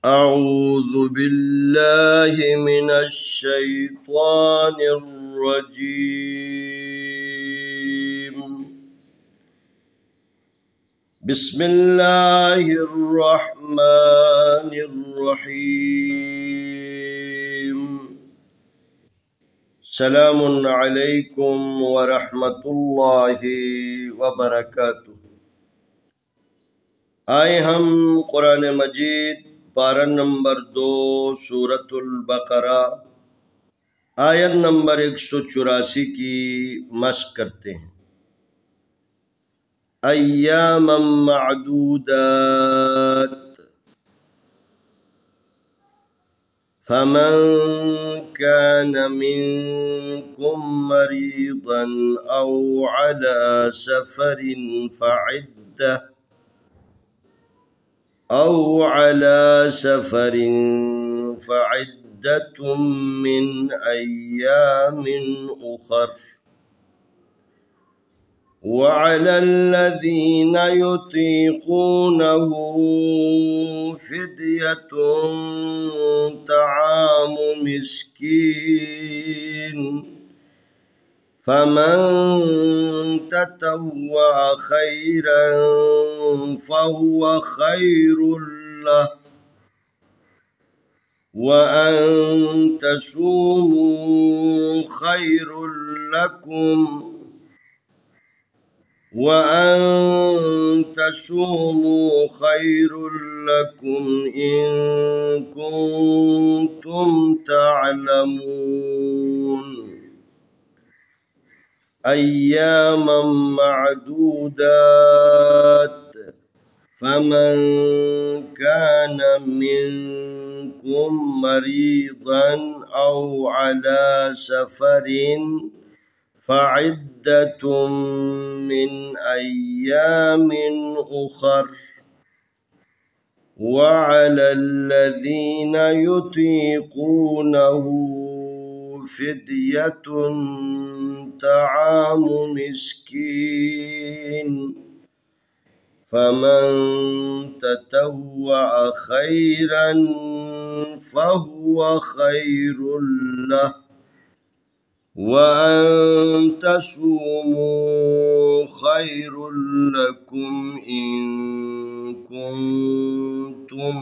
أعوذ بالله من الشيطان الرجيم. بسم الله الرحمن الرحيم. سلام عليكم ورحمة الله وبركاته. آئے ہم قرآن مجید پارہ نمبر 2 سورة البقرہ آیت نمبر 184 کی مشق کرتے ہیں. ایاما معدودات فمن كان منكم مريضا أو على سفر فعدة من أيام أخر وعلى الذين يطيقونه فدية طعام مسكين فمن تطوع خيرا فهو خير له وأن تصوموا خير لكم إن كنتم تعلمون. أياما معدودات فمن كان منكم مريضا أو على سفر فعدة من أيام أخر وعلى الذين يطيقونه فدية طعام مسكين فمن تطوع خيرا فهو خير له وأن تصوموا خير لكم إن كنتم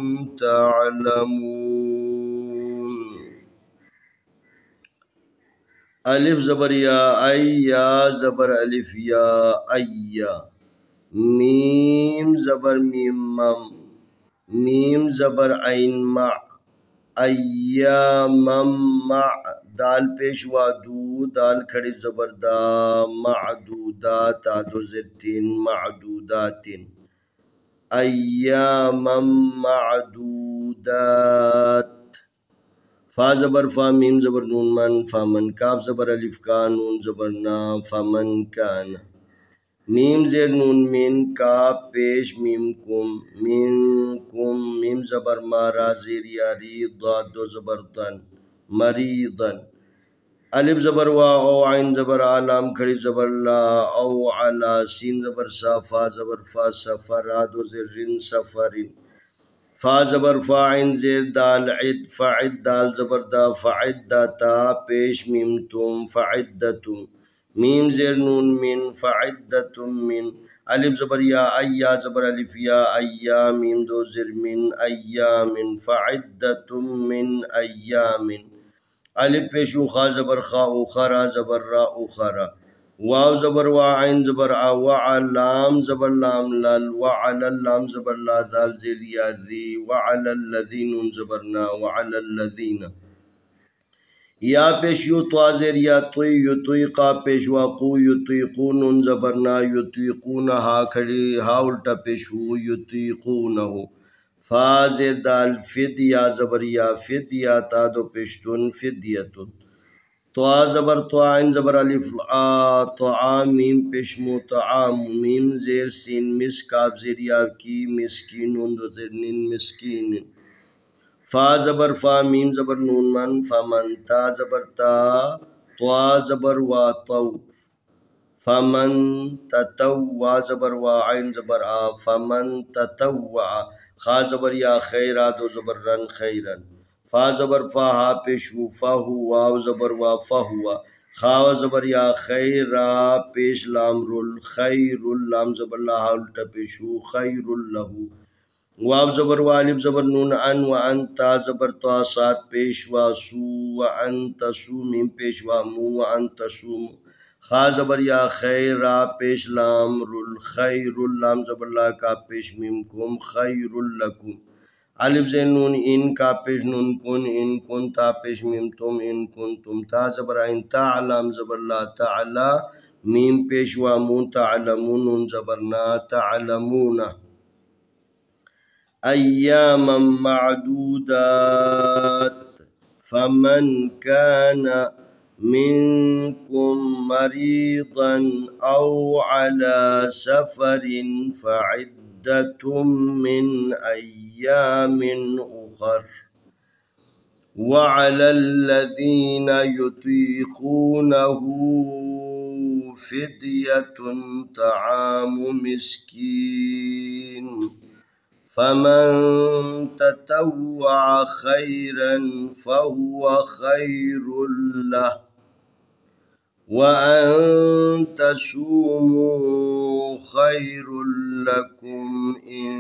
تعلمون. الف زبر یا ای یا زبر الف یا ایا میم زبر میم مم میم زبر عین مع ایامم مع دال پیشوا دو دال کھڑی زبر دا معدودات آدو زرتین معدودات ایامم معدودات. فا زبر فا میم زبر نون من فمن کاف زبر الف کا نون زبر نا فمن کان میم زیر نون من کاف پیش میم کم میم زبر مارا زیر یاری ضاد دو زبر تن مریضن. الف زبر وا او عین زبر علام کھڑی زبر لا او علا سین زبر سا فا زبر فا سفر آدو زرین سفرین. فا زبر فا عین زیر دال عد فعد دال زبر دا فعدتا پیش میم تم فعدتم میم زیر نون من فعدتم من. الف زبر یا ایا زبر الف یا ایا میم دو زر من ایام فعدتم من ایام. الف پیشو خا زبر خا اخرا زبر را اخرا واو زبر وا عین زبر آ وعلام زبر لام لال وعلى اللام زبر لا دال زیر یا ذی وعلى الذین زبرنا وعلى الذین. یا پیشو تو زیر یا توی یطیقا پیشوا قو یطیقون زبرنا یطیقون ہا کھڑی ہا الٹا پیشو یطیقونہو. فا زیر دال فدیا زبر یا فدیا تا دو پشتن فدیتن. تو زبر تو عین زبر الف آ طعام میم پشمو طعام میم زیر سین مس کاف زیر یا کی مسکین دو زیر نین مسکین. فا زبر فا میم زبر نون من فمن تا زبر تا طوا زبر وا طو فمن تطوع زبر وا عین زبر آ فمن تطوع खा ज़बर या खैरा दो ज़बर रन खैरन। फा ज़बर फा हा पेश हु फा हु वाव ज़बर वा फा हुआ। खा ज़बर या खैरा पेश लाम रुल खैरुल लाम ज़बर ला हा उल्टा पेश हु खैरुल लहू। वाव ज़बर वा अलिफ ज़बर नून अन व अंता ज़बर ता सात पेश वा सू व अंतसू मीम पेश वा मू व अंतसूम। खा ज़बर या खैरा पेश लाम रुल खैरुल लाम ज़बर ला का पेश मीम कुम खैरुल लकुम। अलिफ ज़ेन नून इन का पेश नून कुन इन कुन ता पेश मीम तुम इन कुन तुम। ता ज़बर आइन ता लाम ज़बर ला ताला मीम पेश वा मू तालमून नून ज़बर ना तालमूना। अय्यामा मादूदात फमन कान मिनकुम मरीदन औ अला सफरिन फ़इद्दतुम मिन अय्यामिन उखर वअलल्लज़ीन युतीक़ूनहु फ़िद्यतुन तआमु मिस्कीन फमन ततव्वअ खैरन फहुव खैरुल लह वअन तसूमू खैरुल लकुम इन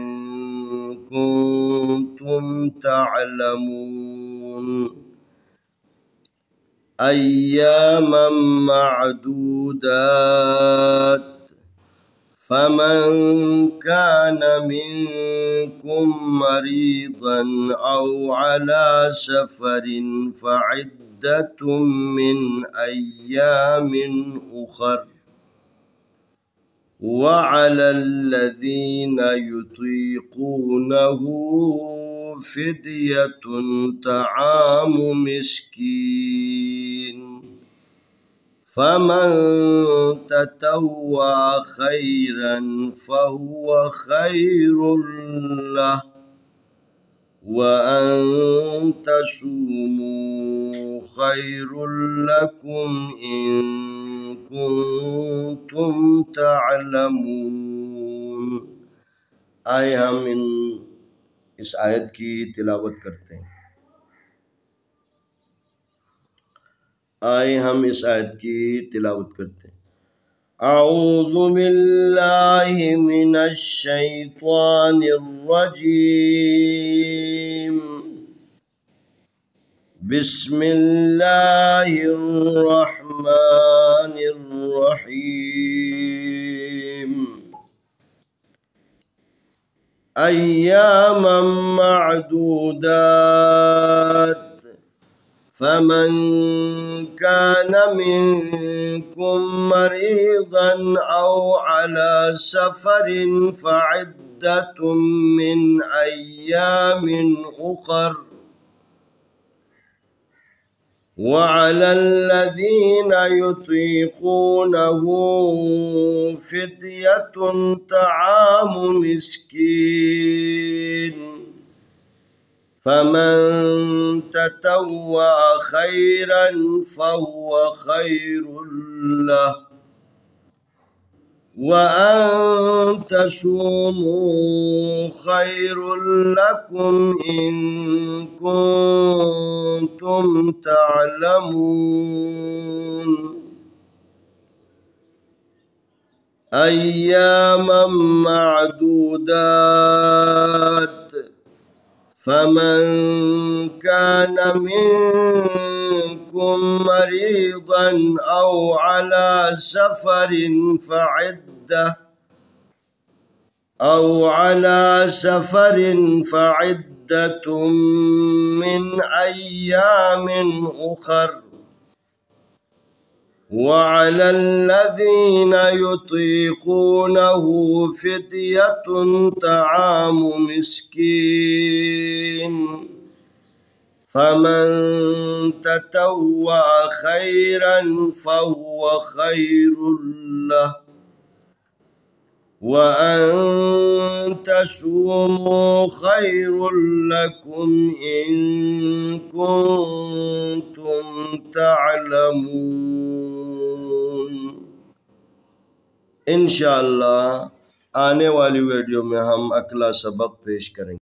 कुंतुम तअलमून। अय्यामम मअदूदात फमन कान मिनकुम मरीदन औ अला सफरिन फ़इद्दतुम मिन अय्यामिन उखर वअलल्लज़ीन युतीक़ूनहु फ़िद्यतुन तआमु मिस्कीन फमन ततव्वअ खैरन फहुव खैरुल लह वअन तसूमू खैरुल लकुम इन कुंतुम तअलमून। आए हम इस आयत की तिलावत करते हैं। आए हम इस आयत की तिलावत करते हैं। अऊज़ु बिल्लाहि मिनश शैतानिर रजीम बिस्मिल्लाहिर रहमानिर रहीम। अय्यामम मअदूदात फमन कान मिनकुम मरीदन औ अला सफरिन फ़इद्दतुम मिन अय्यामिन उखर वअलल्लज़ीन युतीक़ूनहु फ़िद्यतुन तआमु मिस्कीन फमन ततव्वअ खैरन फहुव खैरुल लह वअन तसूमू खैरुल लकुम इन कुंतुम तअलमून। अय्यामम मअदूदात फमन कान मिनकुम मरीदन औ अला सफरिन फ़इद्दतुम मिन अय्यामिन उखर वअलल्लज़ीन युतीक़ूनहु फ़िद्यतुन तआमु मिस्कीन फमन ततव्वअ खैरन फहुव खैरुल लह वअन तसूमू खैरुल लकुम इन कुंतुम तअलमून। इंशाअल्लाह आने वाली वीडियो में हम अगला सबक पेश करेंगे।